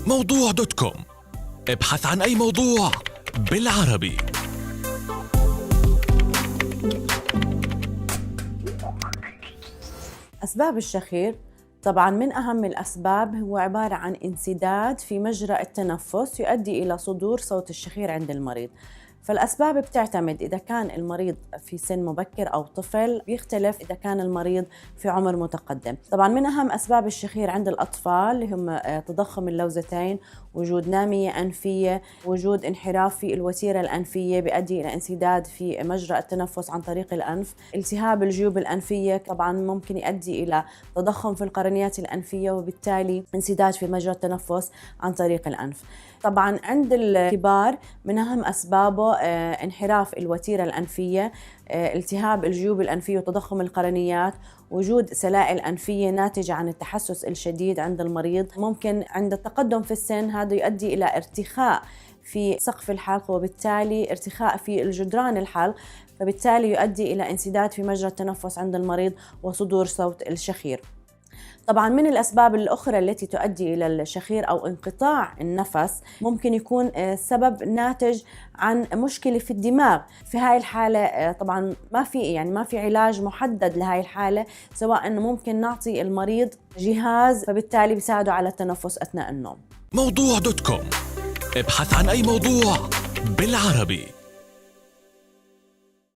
موضوع دوت كوم. ابحث عن أي موضوع بالعربي. أسباب الشخير طبعاً من أهم الأسباب هو عبارة عن انسداد في مجرى التنفس يؤدي إلى صدور صوت الشخير عند المريض. فالأسباب بتعتمد إذا كان المريض في سن مبكر أو طفل، بيختلف إذا كان المريض في عمر متقدم. طبعاً من أهم أسباب الشخير عند الأطفال هم تضخم اللوزتين، وجود نامية أنفية، وجود انحراف في الوتيرة الأنفية بيؤدي إلى انسداد في مجرى التنفس عن طريق الأنف، التهاب الجيوب الأنفية طبعاً ممكن يؤدي إلى تضخم في القرنيات الأنفية وبالتالي انسداد في مجرى التنفس عن طريق الأنف. طبعاً عند الكبار من أهم أسبابه انحراف الوتيرة الأنفية، التهاب الجيوب الأنفية وتضخم القرنيات، وجود سلائل أنفية ناتجة عن التحسس الشديد عند المريض. ممكن عند التقدم في السن هذا يؤدي إلى ارتخاء في سقف الحلق وبالتالي ارتخاء في الجدران الحلق، فبالتالي يؤدي إلى انسداد في مجرى التنفس عند المريض وصدور صوت الشخير. طبعاً من الأسباب الأخرى التي تؤدي إلى الشخير أو انقطاع النفس ممكن يكون سبب ناتج عن مشكلة في الدماغ. في هاي الحالة طبعاً ما في علاج محدد لهاي الحالة، سواء أنه ممكن نعطي المريض جهاز فبالتالي بيساعده على التنفس أثناء النوم. موضوع دوت كوم. ابحث عن أي موضوع بالعربي.